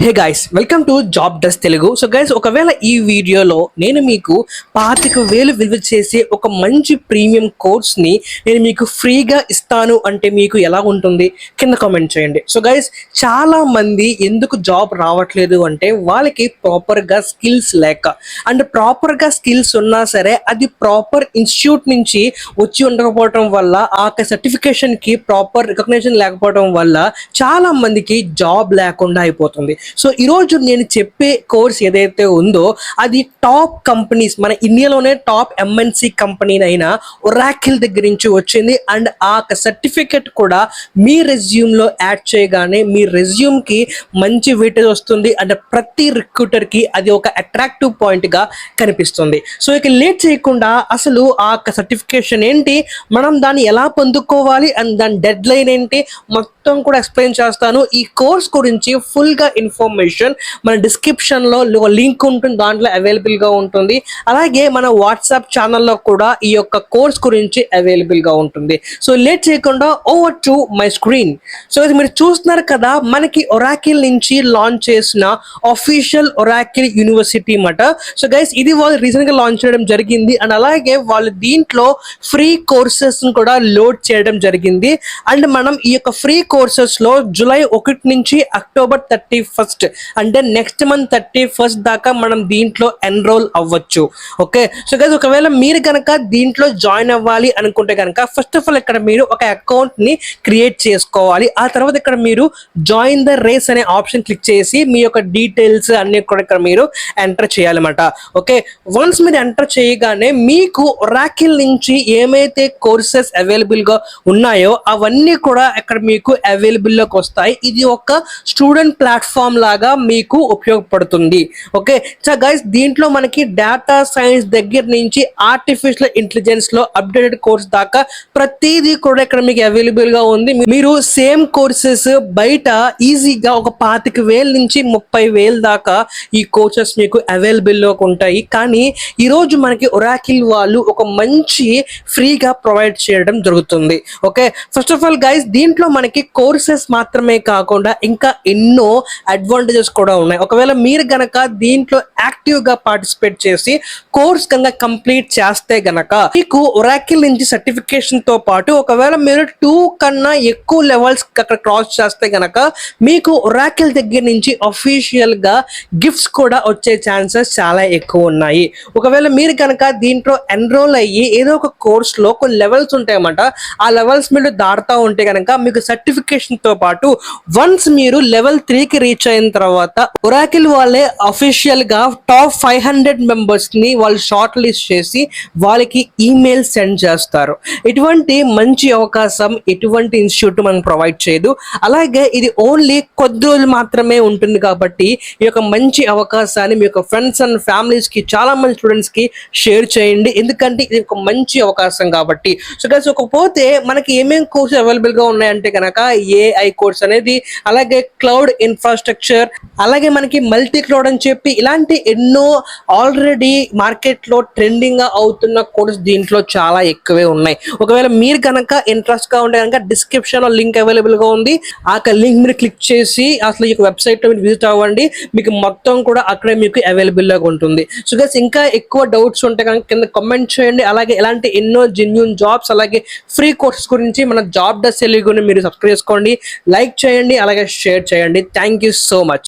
Hey guys, welcome to job desk Telugu. So guys, ఒకవేళ ఈ వీడియోలో నేను మీకు 25,000 విలువ చేసే ఒక మంచి ప్రీమియం కోర్స్ని నేను మీకు ఫ్రీగా ఇస్తాను అంటే మీకు ఎలా ఉంటుంది కింద కామెంట్ చేయండి. సో గైస్, చాలా మంది ఎందుకు జాబ్ రావట్లేదు అంటే వాళ్ళకి ప్రాపర్గా స్కిల్స్ లేక, అండ్ ప్రాపర్గా స్కిల్స్ ఉన్నా సరే అది ప్రాపర్ ఇన్స్టిట్యూట్ నుంచి వచ్చి ఉండకపోవడం వల్ల, ఆ సర్టిఫికేషన్కి ప్రాపర్ రికగ్నిషన్ లేకపోవడం వల్ల చాలా మందికి జాబ్ లేకుండా అయిపోతుంది. సో ఈరోజు నేను చెప్పే కోర్స్ ఏదైతే ఉందో అది టాప్ కంపెనీస్, మన ఇండియాలోనే టాప్ ఎంఎన్సి కంపెనీ అయిన ఒరాకిల్ దగ్గర నుంచి వచ్చింది. అండ్ ఆ సర్టిఫికెట్ కూడా మీ రెజ్యూమ్లో యాడ్ చేయగానే మీ రెజ్యూమ్కి మంచి వెయిటేజ్ వస్తుంది. అండ్ ప్రతి రిక్రూటర్కి అది ఒక అట్రాక్టివ్ పాయింట్గా కనిపిస్తుంది. సో ఇక లేట్ చేయకుండా అసలు ఆ సర్టిఫికేషన్ ఏంటి, మనం దాన్ని ఎలా పొందుకోవాలి, అండ్ దాని డెడ్ లైన్ ఏంటి, మొత్తం కూడా ఎక్స్ప్లెయిన్ చేస్తాను. ఈ కోర్స్ గురించి ఫుల్గా ఇన్ఫర్మేషన్ మన డిస్క్రిప్షన్లో లింక్ ఉంటుంది, దాంట్లో అవైలబుల్గా ఉంటుంది. అలాగే మన వాట్సాప్ ఛానల్లో కూడా ఈ యొక్క కోర్స్ గురించి అవైలబుల్గా ఉంటుంది. సో లేట్ చేయకుండా over to my screen. So ఇది మీరు చూస్తున్నారు కదా, మనకి ఒరాకిల్ నుంచి లాంచ్ చేసిన అఫీషియల్ ఒరాకిల్ యూనివర్సిటీ మాట. సో గైస్, ఇది వాళ్ళు రీసెంట్గా లాంచ్ చేయడం జరిగింది. అండ్ అలాగే వాళ్ళు దీంట్లో ఫ్రీ కోర్సెస్ కూడా లోడ్ చేయడం జరిగింది. అండ్ మనం ఈ యొక్క ఫ్రీ కోర్సెస్లో జూలై 1 నుంచి అక్టోబర్ 31 అంటే నెక్స్ట్ మంత్ 31 దాకా మనం దీంట్లో ఎన్రోల్ అవ్వచ్చు. ఓకే, సో గైస్, ఒకవేళ మీరు కనుక దీంట్లో జాయిన్ అవ్వాలి అనుకుంటే కనుక ఫస్ట్ ఆఫ్ ఆల్ ఇక్కడ మీరు ఒక అకౌంట్ని క్రియేట్ చేసుకోవాలి. ఆ తర్వాత ఇక్కడ మీరు జాయిన్ ద రేస్ అనే ఆప్షన్ క్లిక్ చేసి మీ యొక్క డీటెయిల్స్ అన్ని కూడా ఇక్కడ మీరు ఎంటర్ చేయాలన్నమాట. ఓకే, వన్స్ మీరు ఎంటర్ చేయగానే మీకు ఒరాకిల్ నుంచి ఏమైతే కోర్సెస్ అవైలబుల్గా ఉన్నాయో అవన్నీ కూడా ఇక్కడ మీకు అవైలబుల్లోకి వస్తాయి. ఇది ఒక స్టూడెంట్ ప్లాట్ఫామ్ లాగా మీకు ఉపయోగపడుతుంది. ఓకే, సో గైస్, దీంట్లో మనకి డేటా సైన్స్ దగ్గర నుంచి ఆర్టిఫిషియల్ ఇంటెలిజెన్స్ లో అప్డేటెడ్ కోర్స్ దాకా ప్రతిదీ కూడా ఇక్కడ మీకు అవైలబుల్ గా ఉంది. మీరు సేమ్ కోర్సెస్ బయట ఈజీగా ఒక 25,000 నుంచి 30,000 దాకా ఈ కోర్సెస్ మీకు అవైలబుల్ లో ఉంటాయి. కానీ ఈ రోజు మనకి ఒరాకిల్ వాళ్ళు ఒక మంచి ఫ్రీగా ప్రొవైడ్ చేయడం జరుగుతుంది. Okay, first of all guys, దీంట్లో మనకి కోర్సెస్ మాత్రమే కాకుండా ఇంకా ఎన్నో అడ్వాంటేజెస్ కూడా ఉన్నాయి. ఒకవేళ మీరు గనక దీంట్లో యాక్టివ్ గా పార్టిసిపేట్ చేసి కోర్స్ కనుక కంప్లీట్ చేస్తే గనక మీకు ఒరాకిల్ నుంచి సర్టిఫికేషన్ తో పాటు ఒకవేళ మీరు 2 కన్నా ఎక్కువ లెవెల్స్ అక్కడ క్రాస్ చేస్తే గనక మీకు ఒరాకిల్ దగ్గర నుంచి అఫీషియల్ గా గిఫ్ట్స్ కూడా వచ్చే ఛాన్సెస్ చాలా ఎక్కువ ఉన్నాయి. ఒకవేళ మీరు కనుక దీంట్లో ఎన్రోల్ అయ్యి ఏదో ఒక కోర్స్ లో కొన్ని లెవెల్స్ ఉంటాయన్నమాట, ఆ లెవెల్స్ మీరు దాటుతా ఉంటే కనుక మీకు సర్టిఫికేషన్ తో పాటు వన్స్ మీరు లెవెల్ 3కి రీచ్ అయిన తర్వాత ఒరాకిల్ వాళ్ళే అఫీషియల్ గా టాప్ 500 మెంబర్స్ ని వాళ్ళు షార్ట్ లిస్ట్ చేసి వాళ్ళకి ఈమెయిల్ సెండ్ చేస్తారు. ఇటువంటి మంచి అవకాశం ఎటువంటి ఇన్స్టిట్యూట్ మనం ప్రొవైడ్ చేయదు. అలాగే ఇది ఓన్లీ కొద్ది రోజులు మాత్రమే ఉంటుంది కాబట్టి ఈ యొక్క మంచి అవకాశాన్ని మీ యొక్క ఫ్రెండ్స్ అండ్ ఫ్యామిలీస్ కి, చాలా మంది స్టూడెంట్స్ కి షేర్ చేయండి. ఎందుకంటే ఇది ఒక మంచి అవకాశం కాబట్టి. సో గైస్, పోతే మనకి ఏమేం కోర్సెస్ అవైలబుల్ గా ఉన్నాయంటే కనుక ఏఐ కోర్స్ అనేది, అలాగే క్లౌడ్ ఇన్ఫ్రాస్ట్రక్చర్, అలాగే మనకి మల్టీ క్లౌడ్ అని చెప్పి ఇలాంటి ఎన్నో ఆల్రెడీ మార్కెట్ లో ట్రెండింగ్ గా అవుతున్న కోర్స్ దీంట్లో చాలా ఎక్కువే ఉన్నాయి. ఒకవేళ మీరు కనుక ఇంట్రెస్ట్ గా ఉంటే కనుక డిస్క్రిప్షన్ లో లింక్ అవైలబుల్ గా ఉంది. ఆ లింక్ మీరు క్లిక్ చేసి అసలు ఈ వెబ్సైట్ లో మీరు విజిట్ అవ్వండి. మీకు మొత్తం కూడా అక్కడే మీకు అవైలబుల్ గా ఉంటుంది. సో గైస్, ఇంకా ఎక్కువ డౌట్స్ ఉంటే కనుక కింద కామెంట్ చేయండి. అలాగే ఇలాంటి ఎన్నో జెన్యూన్ జాబ్స్ అలాగే ఫ్రీ కోర్సెస్ గురించి మన జాబ్ డెస్క్ తెలుగుని మీరు సబ్స్క్రైబ్ చేసుకోండి, లైక్ చేయండి, అలాగే షేర్ చేయండి. Thank you so much.